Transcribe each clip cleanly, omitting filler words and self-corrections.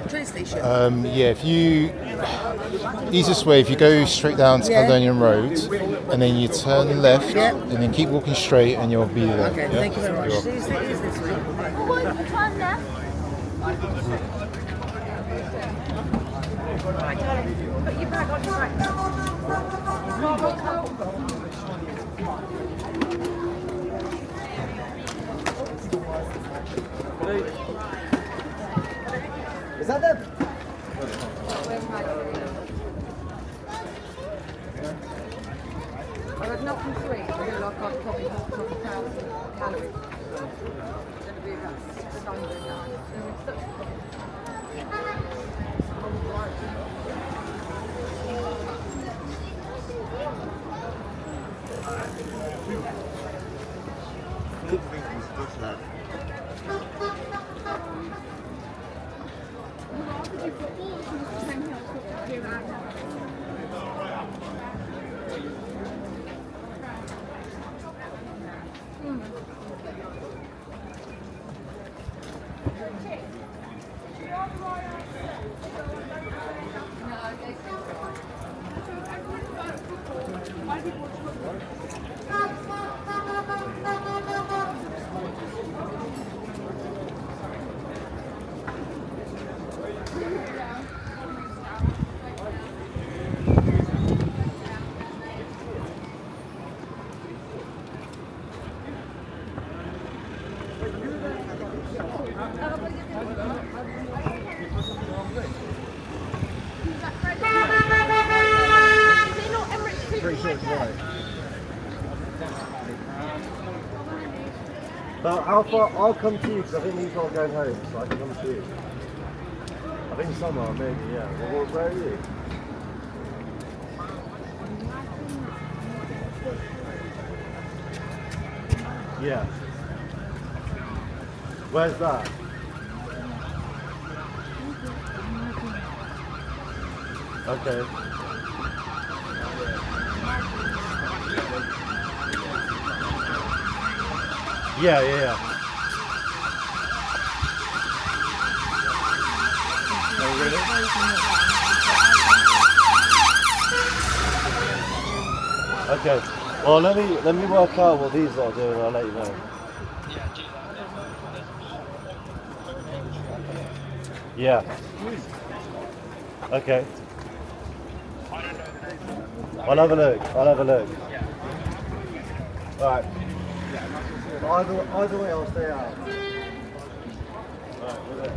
Train station. Yeah, if you easiest way if you go straight down to Caledonian Road and then you turn left and then keep walking straight and you'll be there. Okay, thank you very much. Is this way? Turn left. Put your bag on your right. Is that them? I got nothing sweet. I feel like I've probably had 1,000 calories. It's going to be about 600 now. But how far? I'll come to you because I think he's not going home, so I can come to you. I think somewhere, maybe, yeah. Well, where are you? Yeah. Where's that? Okay. Yeah. Okay. Well, let me work out what these are doing. I'll let you know. Yeah. Okay. I'll have a look. All right. Either way, I'll stay out. All right. We're there.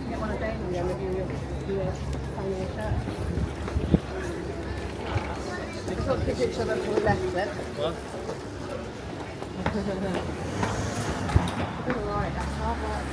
Get one of them and then do a signing shirt. Let's not kiss each other before we left it. What? Alright, that's hard work.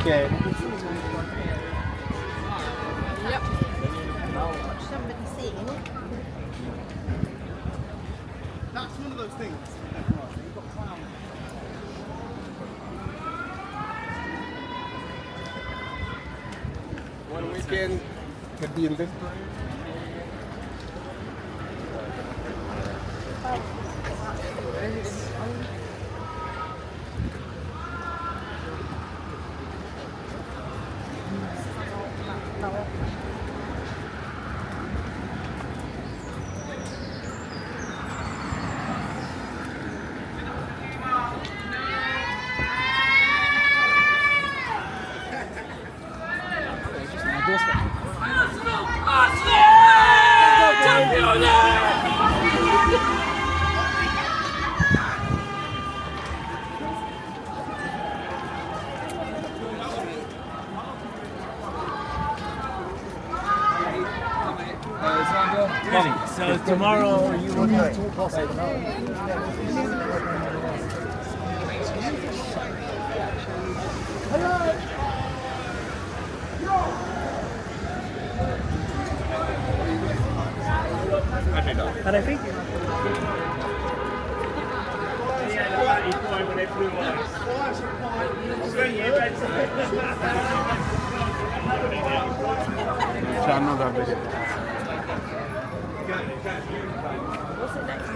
Okay. Somebody sing. That's one of those things. You've got clown. One weekend could be in this place. So tomorrow you will have two And I think What's it next?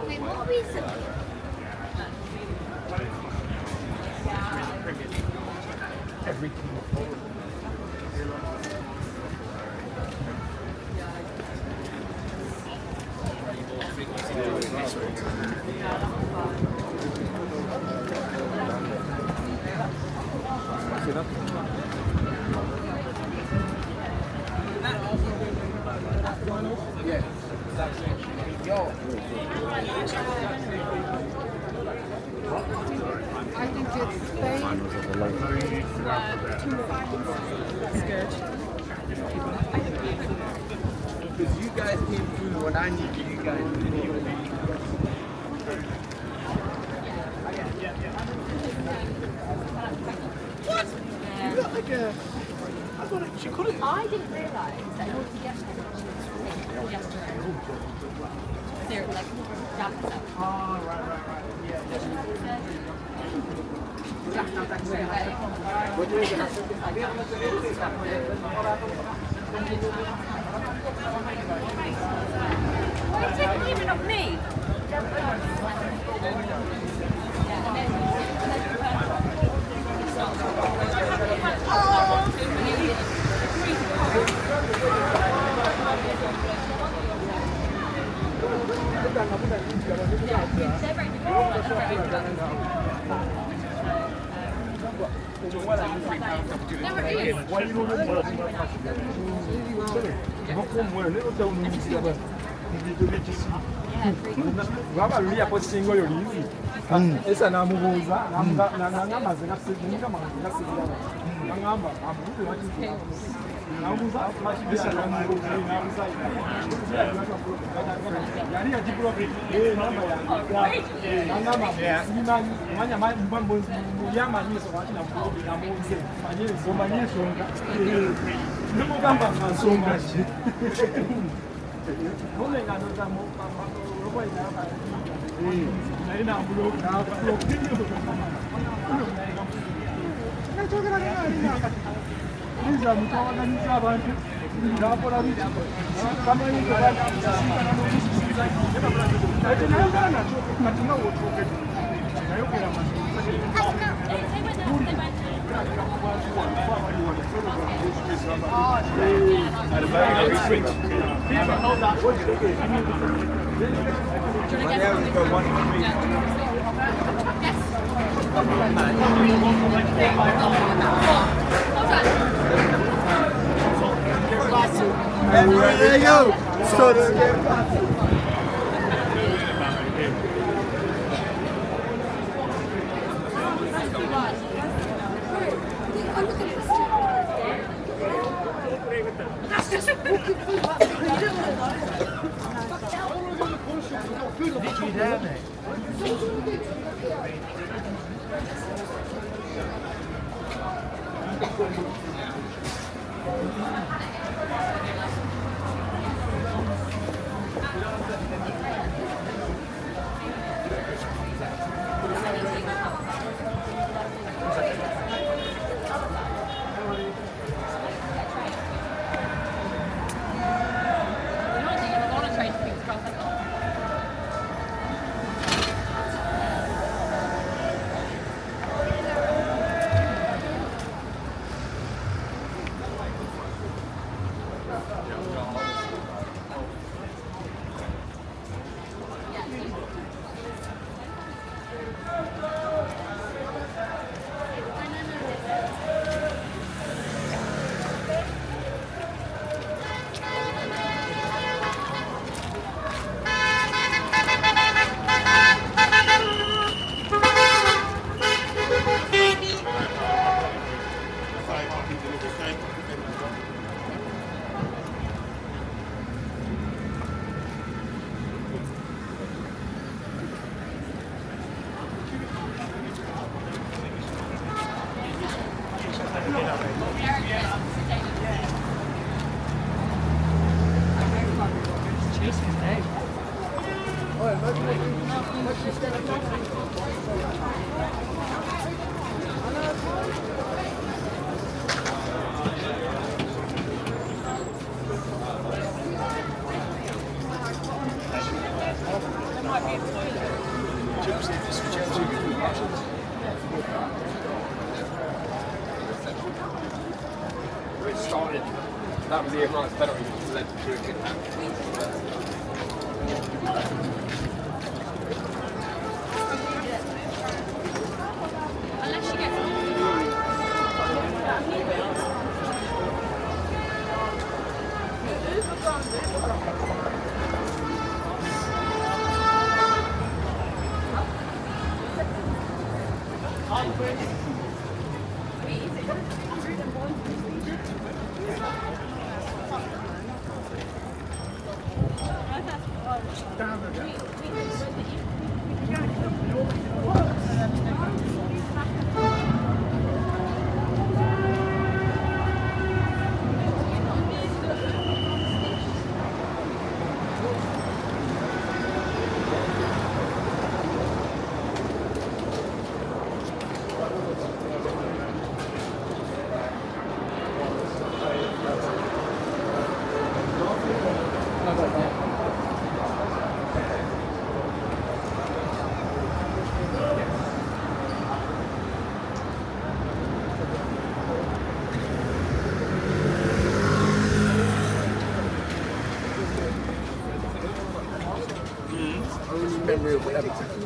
Wait, what are we saying? See that? quarterfinals of the league. Because you guys came through when I needed you guys to do. What? You got like a... I thought she couldn't. I didn't realise that in order to get there, you have to zero, like, jab yourself. Oh, right. Why are you taking even of me? Baba luli yaposinga oyo liizi esa namubuuza nangamba nze nangamba namubuuza yali yagibuloke namba yange yamanyiso lwaki namubuuze omanyi ensonga nemugamba nga nsonga ki There you go. That was the Emirates penalty which led to a kick. Unless she gets I'm Only memory of everything.